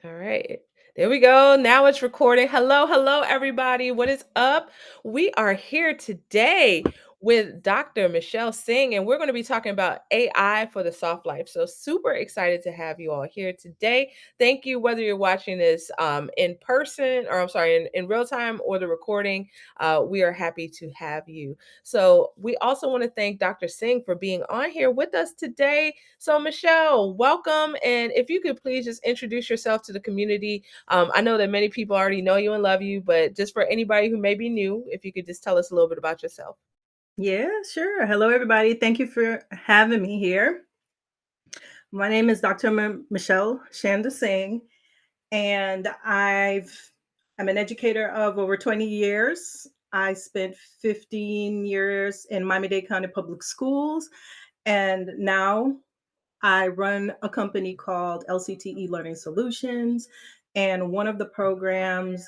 All right. There we go. Now it's recording. Hello, hello, everybody. What is up? We are here today with Dr. Michelle Singh, and we're going to be talking about AI for the soft life. So, super excited to have you all here today. Thank you, whether you're watching this in person, or I'm sorry, in real time or the recording. We are happy to have you. So, we also want to thank Dr. Singh for being on here with us today. So, Michelle, welcome. And if you could please just introduce yourself to the community. I know that many people already know you and love you, but just for anybody who may be new, if you could just tell us a little bit about yourself. Yeah, sure. Hello, everybody. Thank you for having me here. My name is Dr. Michelle Chanda Singh, and I'm an educator of over 20 years. I spent 15 years in Miami-Dade County Public Schools, and now I run a company called LCT-E Learning Solutions. And one of the programs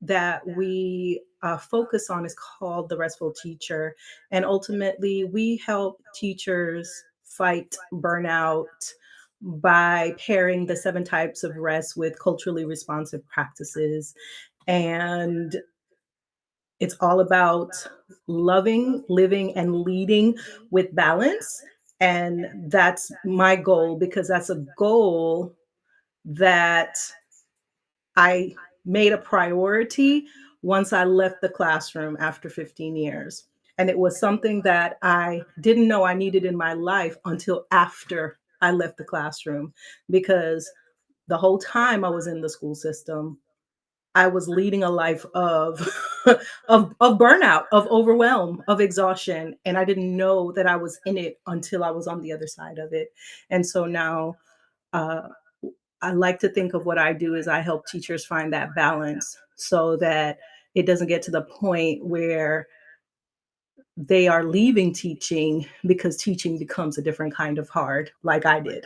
that we focus on is called the Restful Teacher. And ultimately, we help teachers fight burnout by pairing the 7 types of rest with culturally responsive practices. And it's all about loving, living, and leading with balance. And that's my goal because that's a goal that I made a priority once I left the classroom after 15 years. And it was something that I didn't know I needed in my life until after I left the classroom, because the whole time I was in the school system, I was leading a life of of burnout, of overwhelm, of exhaustion, and I didn't know that I was in it until I was on the other side of it. And so now uh, I like to think of what I do is I help teachers find that balance so that it doesn't get to the point where they are leaving teaching because teaching becomes a different kind of hard, like I did.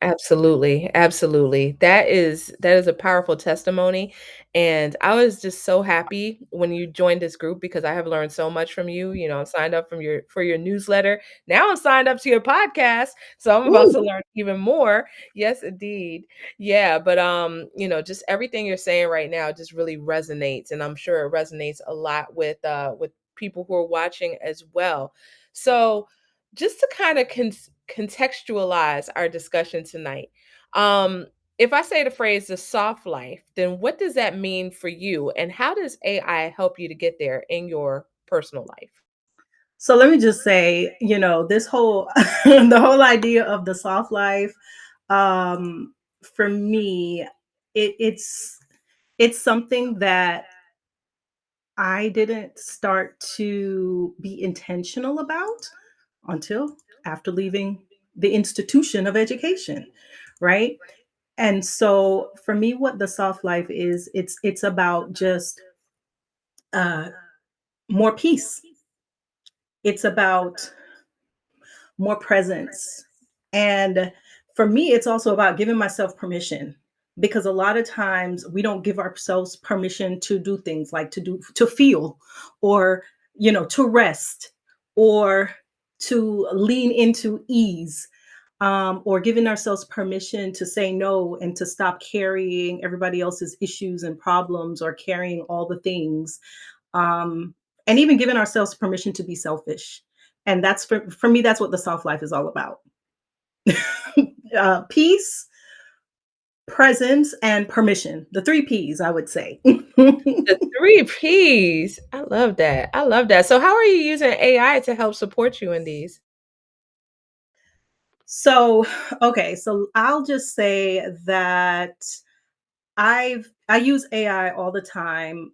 Absolutely, absolutely. That is a powerful testimony, and I was just so happy when you joined this group because I have learned so much from you. You know, I'm signed up from your for your newsletter. Now I'm signed up to your podcast, so I'm about to Ooh. learn even more. Yes, indeed. Yeah, but just everything you're saying right now just really resonates, and I'm sure it resonates a lot with people who are watching as well. So, just to kind of contextualize our discussion tonight. Um, if I say the phrase the soft life, then what does that mean for you? And how does AI help you to get there in your personal life? So let me just say, this whole the whole idea of the soft life, um, for me, it's something that I didn't start to be intentional about until after leaving the institution of education, right? And so for me, what the soft life is, it's about just uh, more peace. It's about more presence. And for me, it's also about giving myself permission, because a lot of times we don't give ourselves permission to do things like to feel, or to rest, or to lean into ease, or giving ourselves permission to say no and to stop carrying everybody else's issues and problems, or carrying all the things, um, and even giving ourselves permission to be selfish. And that's for me, that's what the soft life is all about. Peace, presence, and permission. The 3 P's, I would say. The three P's. I love that. I love that. So, how are you using AI to help support you in these? So, okay, so I'll just say that I use AI all the time,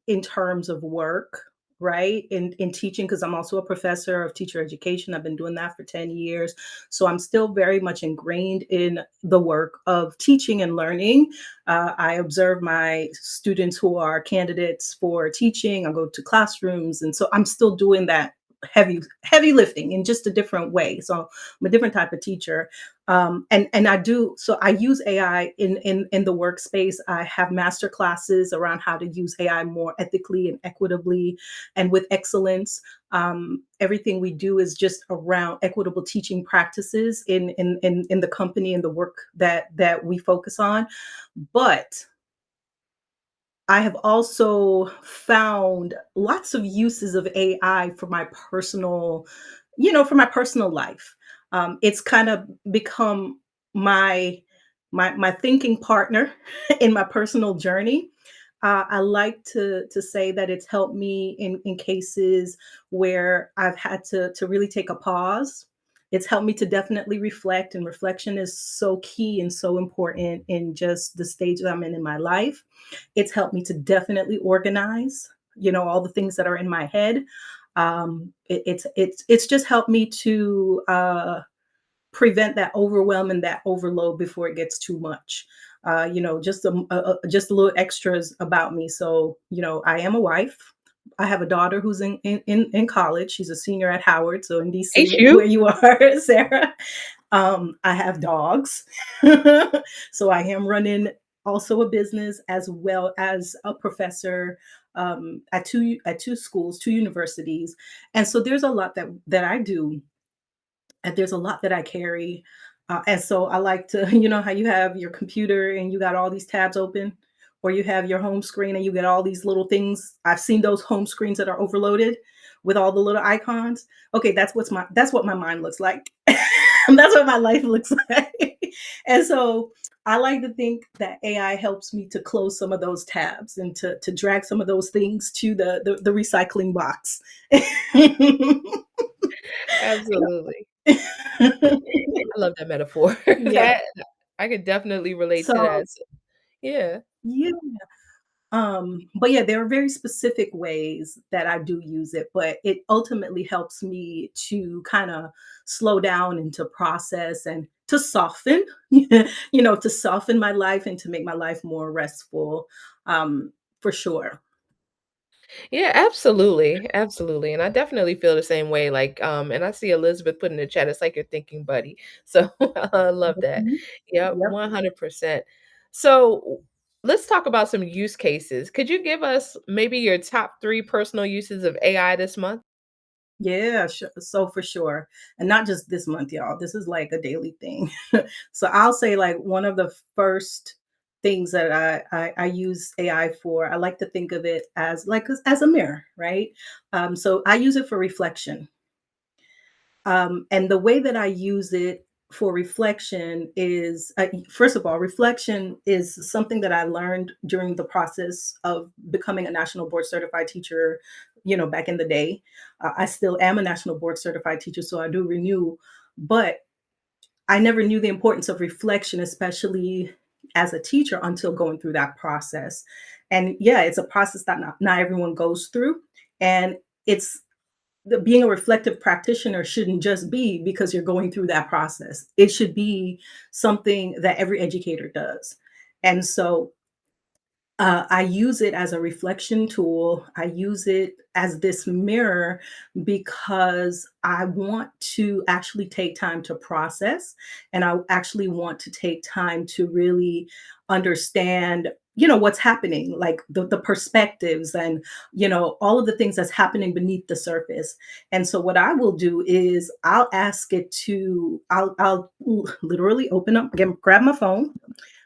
in terms of work, right? In teaching, because I'm also a professor of teacher education. I've been doing that for 10 years. So I'm still very much ingrained in the work of teaching and learning. I observe my students who are candidates for teaching. I go to classrooms. And so I'm still doing that heavy lifting in just a different way. So I'm a different type of teacher. And I do, so I use AI in the workspace. I have master classes around how to use AI more ethically and equitably and with excellence. Everything we do is just around equitable teaching practices in the company and the work that we focus on. But I have also found lots of uses of AI for my personal, for my personal life. It's kind of become my my thinking partner in my personal journey. I like to say that it's helped me in cases where I've had to really take a pause. It's helped me to definitely reflect, and reflection is so key and so important in just the stage that I'm in my life. It's helped me to definitely organize, all the things that are in my head. It's just helped me to prevent that overwhelm and that overload before it gets too much. Just a little extras about me. So, I am a wife. I have a daughter who's in college. She's a senior at Howard, so in Ain't DC, where you? you are, Sarah. I have dogs. So I am running also a business as well as a professor at two schools, two universities. And so there's a lot that I do, and there's a lot that I carry. And so I like to, how you have your computer and you got all these tabs open, or you have your home screen and you get all these little things. I've seen those home screens that are overloaded with all the little icons. Okay, that's what my mind looks like. That's what my life looks like. And so I like to think that AI helps me to close some of those tabs and to drag some of those things to the recycling box. Absolutely. I love that metaphor. Yeah. That I could definitely relate to So that. Yeah. yeah. But yeah, there are very specific ways that I do use it, but it ultimately helps me to kind of slow down and to process and to soften, to soften my life and to make my life more restful. For sure. Yeah, absolutely, absolutely, and I definitely feel the same way, like, and I see Elizabeth put in the chat, it's like your thinking buddy, so I love that. Mhm. Yep, Yep. 100%. So, let's talk about some use cases. Could you give us maybe your top 3 personal uses of AI this month? Yeah, so for sure. And not just this month, y'all. This is like a daily thing. So I'll say like one of the first things that I use AI for, I like to think of it as like as a mirror, right? So I use it for reflection. And the way that I use it for reflection is, first of all, reflection is something that I learned during the process of becoming a national board certified teacher, back in the day. I still am a national board certified teacher, so I do renew, but I never knew the importance of reflection, especially as a teacher, until going through that process. And yeah, it's a process that not everyone goes through. And it's being a reflective practitioner shouldn't just be because you're going through that process. It should be something that every educator does. And so I use it as a reflection tool. I use it as this mirror because I want to actually take time to process, and I actually want to take time to really understand, what's happening, like the perspectives and, all of the things that's happening beneath the surface. And so what I will do is I'll ask it to, I'll literally open up, grab my phone,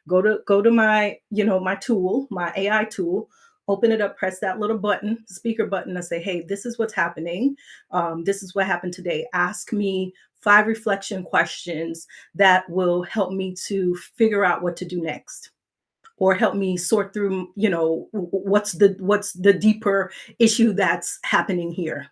go to my, my tool, my AI tool, open it up, press that little button, speaker button, and say, hey, this is what's happening. This is what happened today. Ask me 5 reflection questions that will help me to figure out what to do next, or help me sort through, what's the deeper issue that's happening here.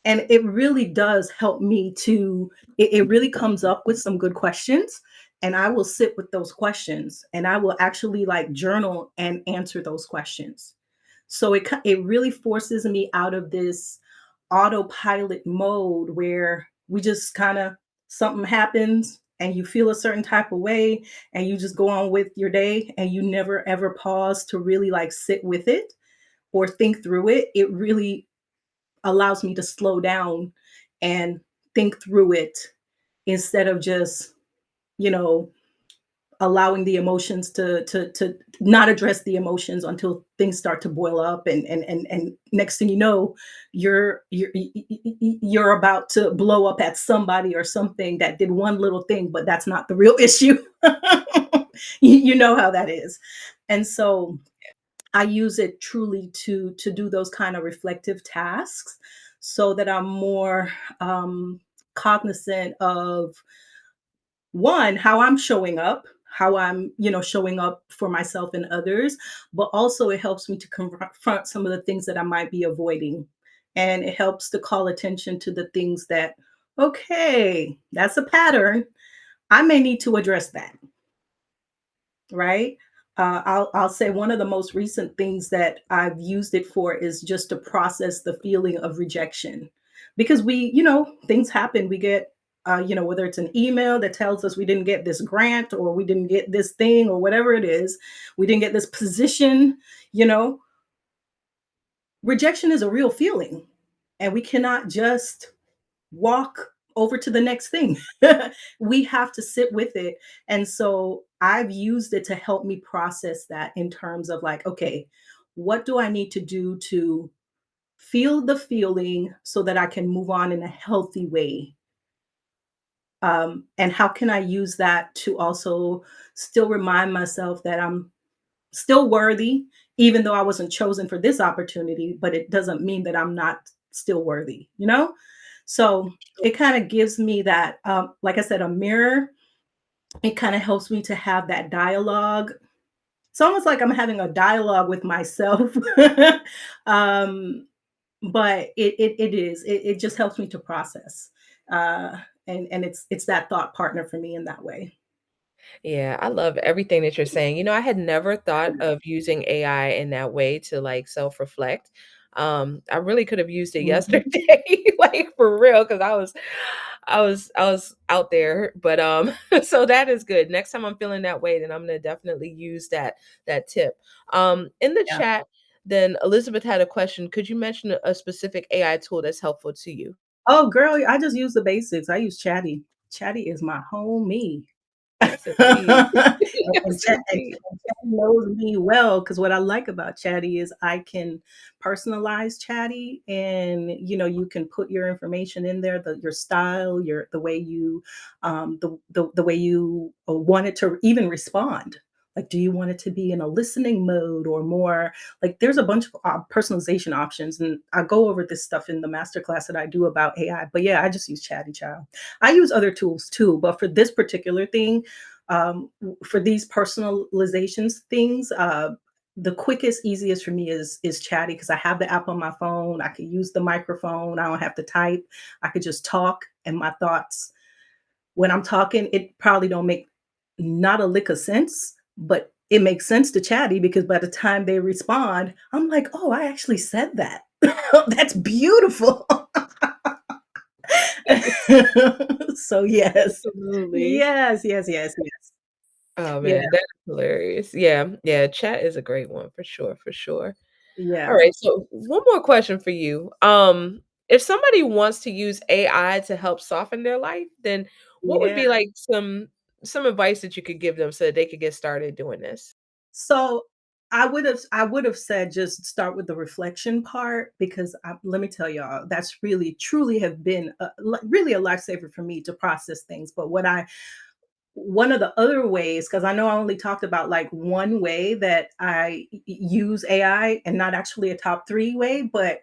And it really does help me to, it really comes up with some good questions, and I will sit with those questions and I will actually like journal and answer those questions. So it really forces me out of this autopilot mode where we just kind of, something happens and you feel a certain type of way and you just go on with your day and you never ever pause to really like sit with it or think through it. It really allows me to slow down and think through it instead of just you know, allowing the emotions to not address the emotions until things start to boil up, and next thing you know, you're about to blow up at somebody or something that did one little thing, but that's not the real issue. You know how that is. And so I use it truly to do those kind of reflective tasks so that I'm more cognizant of one, how I'm showing up, how I'm, showing up for myself and others, but also it helps me to confront some of the things that I might be avoiding. And it helps to call attention to the things that, okay, that's a pattern. I may need to address that, right? I'll say one of the most recent things that I've used it for is just to process the feeling of rejection, because things happen. We get, whether it's an email that tells us we didn't get this grant or we didn't get this thing or whatever it is, we didn't get this position. You know, rejection is a real feeling, and we cannot just walk over to the next thing. We have to sit with it. And so I've used it to help me process that in terms of like, okay, what do I need to do to feel the feeling so that I can move on in a healthy way? And how can I use that to also still remind myself that I'm still worthy, even though I wasn't chosen for this opportunity, but it doesn't mean that I'm not still worthy, you know? So it kind of gives me that, like I said, a mirror. It kind of helps me to have that dialogue. It's almost like I'm having a dialogue with myself. um, but it just helps me to process. Uh, and it's that thought partner for me in that way. Yeah, I love everything that you're saying. I had never thought of using AI in that way to like self-reflect. I really could have used it Mhm. yesterday, like for real, because I was out there. But so that is good. Next time I'm feeling that way, then I'm gonna definitely use that tip. In the Yeah. chat, then Elizabeth had a question. Could you mention a specific AI tool that's helpful to you? Oh, girl, I just use the basics. I use Chatty. Chatty is my homie. Yes, indeed. And Yes, indeed. Chatty knows me well, because what I like about Chatty is I can personalize Chatty, and you can put your information in there, your style, the way you the way you want it to even respond. Like, do you want it to be in a listening mode or more, like, there's a bunch of personalization options, and I go over this stuff in the masterclass that I do about AI. But yeah, I just use Chatty Child. I use other tools too, but for this particular thing, for these personalizations things, the quickest, easiest for me is Chatty, because I have the app on my phone. I can use the microphone. I don't have to type. I could just talk, and my thoughts, when I'm talking, it probably don't make not a lick of sense, but it makes sense to Chatty, because by the time they respond, I'm like, oh, I actually said that. That's beautiful. So yes, Absolutely. yes. Oh, Yeah, man, that's hilarious. Yeah, yeah, chat is a great one for sure, for sure. yeah, Alright, so one more question for you. If somebody wants to use AI to help soften their life, then what would yeah. be, like, some advice that you could give them so that they could get started doing this? So I would have said just start with the reflection part, because let me tell y'all, that's really truly have been really a lifesaver for me to process things. But one of the other ways, because I know I only talked about like one way that I use AI, and not actually a top three way, but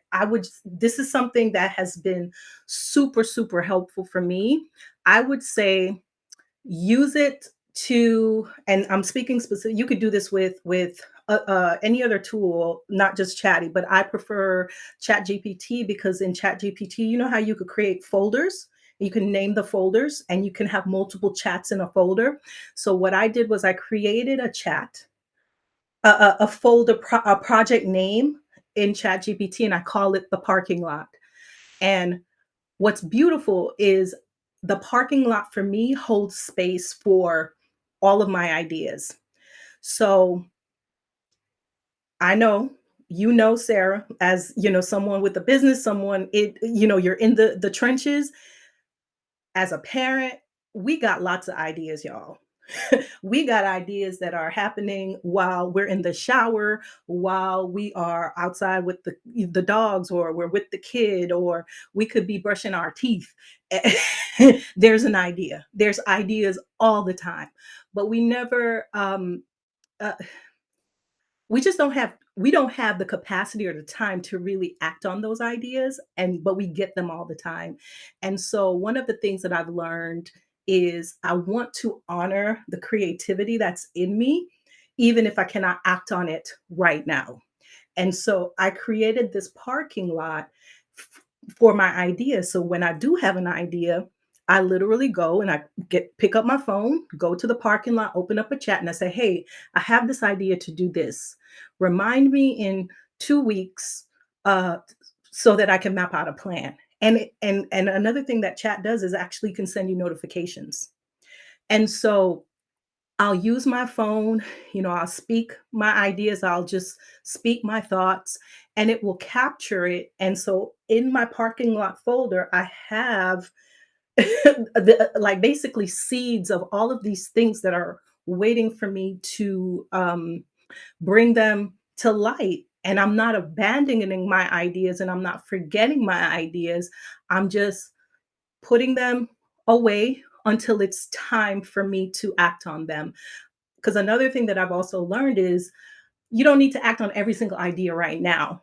this is something that has been super, super helpful for me. I would say use it to, and I'm speaking specific, you could do this with any other tool, not just Chatty, but I prefer Chat GPT, because in Chat GPT, you know how you could create folders, you can name the folders, and you can have multiple chats in a folder. So what I did was I created a chat, a folder, a project name in Chat GPT, and I call it the parking lot. And what's beautiful is the parking lot for me holds space for all of my ideas. So I know, Sarah, as someone with a business, someone, you're in the trenches as a parent. we got lots of ideas, y'all. We got ideas that are happening while we're in the shower, while we are outside with the dogs, or we're with the kid, or we could be brushing our teeth. There's an idea. There's ideas all the time, but uh, we just don't have the capacity or the time to really act on those ideas, and but we get them all the time. And so one of the things that I've learned is I want to honor the creativity that's in me, even if I cannot act on it right now. And so I created this parking lot for my ideas. So when I do have an idea, I literally go and I pick up my phone, go to the parking lot, open up a chat, and I say, "Hey, I have this idea to do this. Remind me in 2 weeks, uh, so that I can map out a plan." And another thing that chat does is actually can send you notifications. And so I'll use my phone, I'll speak my ideas, I'll just speak my thoughts, and it will capture it. And so in my parking lot folder, I have like basically seeds of all of these things that are waiting for me to bring them to light. And I'm not abandoning my ideas and I'm not forgetting my ideas. I'm just putting them away until it's time for me to act on them. Because another thing that I've also learned is you don't need to act on every single idea right now,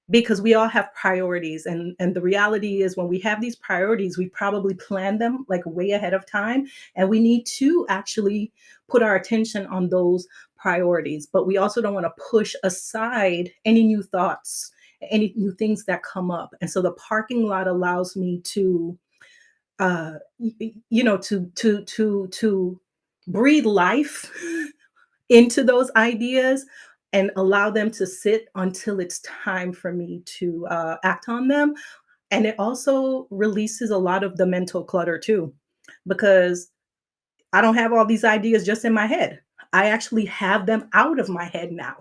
because we all have priorities. And the reality is when we have these priorities, we probably plan them like way ahead of time. And we need to actually put our attention on those priorities. But we also don't want to push aside any new thoughts, any new things that come up. And so the parking lot allows me to to breathe life into those ideas and allow them to sit until it's time for me to act on them. And it also releases a lot of the mental clutter too, because I don't have all these ideas just in my head. I actually have them out of my head now.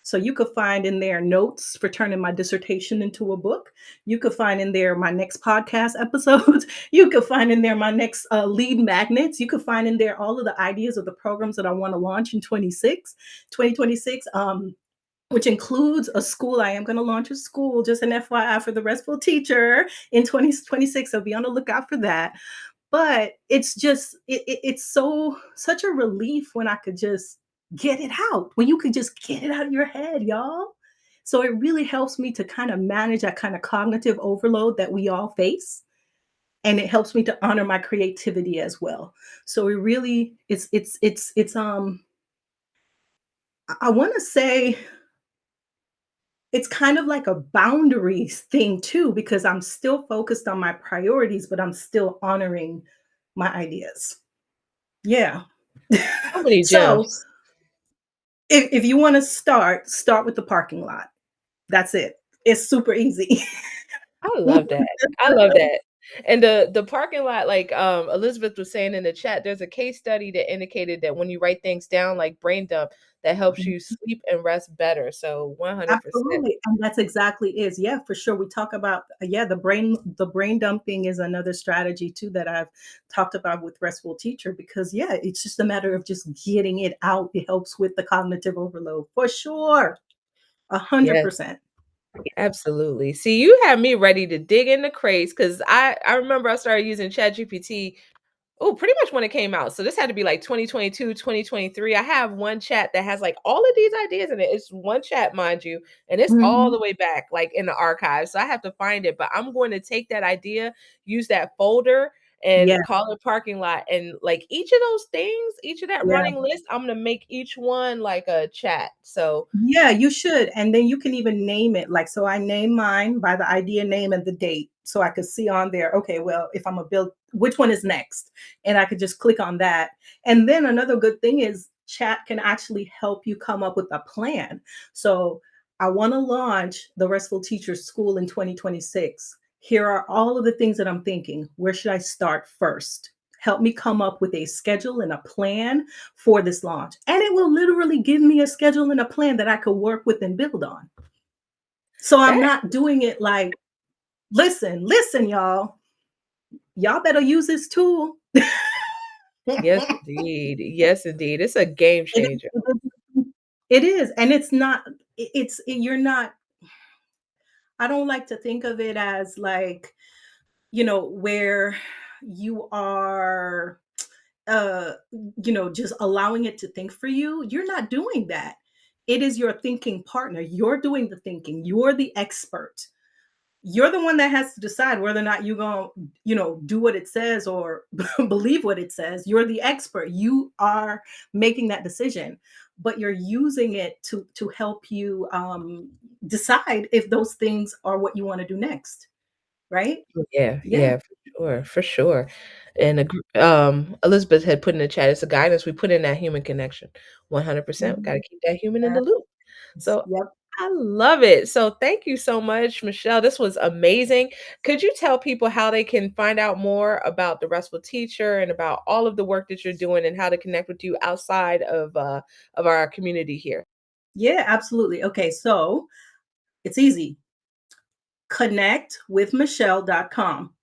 So you could find in there notes for turning my dissertation into a book. You could find in there my next podcast episodes. You could find in there my next lead magnets. You could find in there all of the ideas of the programs that I want to launch in 2026, which includes a school. I am going to launch a school, just an FYI, for the restful teacher in 2026. So be on the lookout for that. But it's just it's such a relief when I could just get it out, when you could just get it out of your head, y'all. So it really helps me to kind of manage that kind of cognitive overload that we all face, and it helps me to honor my creativity as well. So it really it's I want to say it's kind of like a boundaries thing too, because I'm still focused on my priorities, but I'm still honoring my ideas. Yeah. So many So gems. if you want to start with the parking lot. That's it. It's super easy. I love that. I love that. And the parking lot, like, Elizabeth was saying in the chat, there's a case study that indicated that when you write things down, like brain dump, that helps you sleep and rest better. So 100%. Absolutely, and that's exactly is. Yeah, for sure. We talk about yeah, the brain dumping is another strategy too that I've talked about with Restful Teacher, because yeah, it's just a matter of just getting it out. It helps with the cognitive overload for sure. Yes, 100%. absolutely. See, you have me ready to dig in the crates because I remember I started using ChatGPT. Oh, pretty much when it came out. So this had to be like 2022, 2023. I have one chat that has like all of these ideas in it. It's one chat, mind you, and it's all Mhm. the way back, like in the archives. So I have to find it. But I'm going to take that idea, use that folder, Yeah, and call it parking lot. And like each of those things, each of that yeah. running list, I'm gonna make each one like a chat. So Yeah, you should, and then you can even name it, like, so I name mine by the idea name and the date, so I could see on there, okay, well, if I'm a build which one is next? And I could just click on that. And then another good thing is chat can actually help you come up with a plan. So, I wanna launch the Restful Teachers School in 2026. Here are all of the things that I'm thinking. Where should I start first? Help me come up with a schedule and a plan for this launch. And it will literally give me a schedule and a plan that I could work with and build on. So I'm that not doing it like, listen, y'all better use this tool. Yes, indeed. Yes, indeed. It's a game It changer. it is, and it's not you're not I don't like to think of it as like, where you are just allowing it to think for you. You're not doing that. It is your thinking partner. You're doing the thinking. You're the expert. You're the one that has to decide whether or not you're going to, do what it says or believe what it says. You're the expert. You are making that decision, but you're using it to help you decide if those things are what you want to do next, right? Yeah, Yeah. yeah, for sure, for sure. And Elizabeth had put in the chat, it's a guidance, we put in that human connection. 100%, gotta Mhm. keep that human in the loop. So, Yep. I love it. So, thank you so much, Michelle, this was amazing. Could you tell people how they can find out more about the Restful Teacher and about all of the work that you're doing and how to connect with you outside of our community here? Yeah, absolutely. Okay, so it's easy. Connectwithmichelle.com.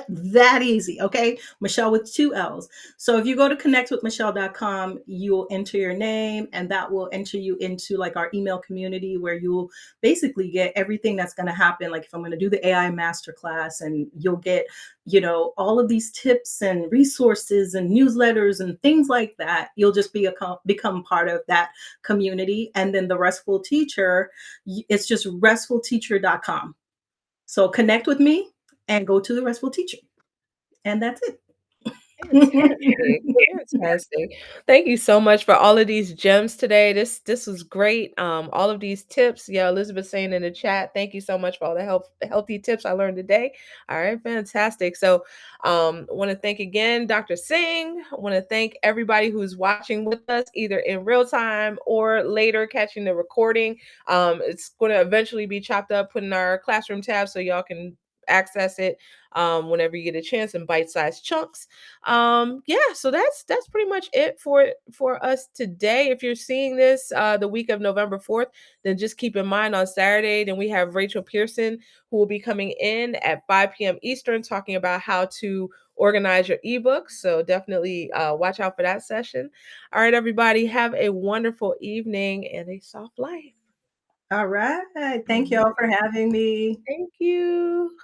That easy, okay? Michelle with 2 L's. So if you go to connectwithmichelle.com, you'll enter your name and that will enter you into like our email community where you'll basically get everything that's going to happen. Like if I'm going to do the AI masterclass and you'll get, all of these tips and resources and newsletters and things like that. You'll just become part of that community. And then the Restful Teacher, it's just restfulteacher.com. So connect with me and go to the Restful Teacher. And that's it. Fantastic, fantastic. Thank you so much for all of these gems today. This was great. All of these tips. Yeah, Elizabeth saying in the chat, thank you so much for all the healthy tips I learned today. All right, fantastic. So want to thank again Dr. Singh. I want to thank everybody who's watching with us either in real time or later catching the recording. It's going to eventually be chopped up, put in our classroom tab so y'all can access it whenever you get a chance in bite-sized chunks. Yeah, so that's pretty much it for us today. If you're seeing this the week of November 4th, then just keep in mind on Saturday then we have Rachel Pearson who will be coming in at 5 p.m. Eastern talking about how to organize your ebooks. So definitely watch out for that session. All right, everybody, have a wonderful evening and a soft life. All right. All Thank y'all right. for having me. Thank you.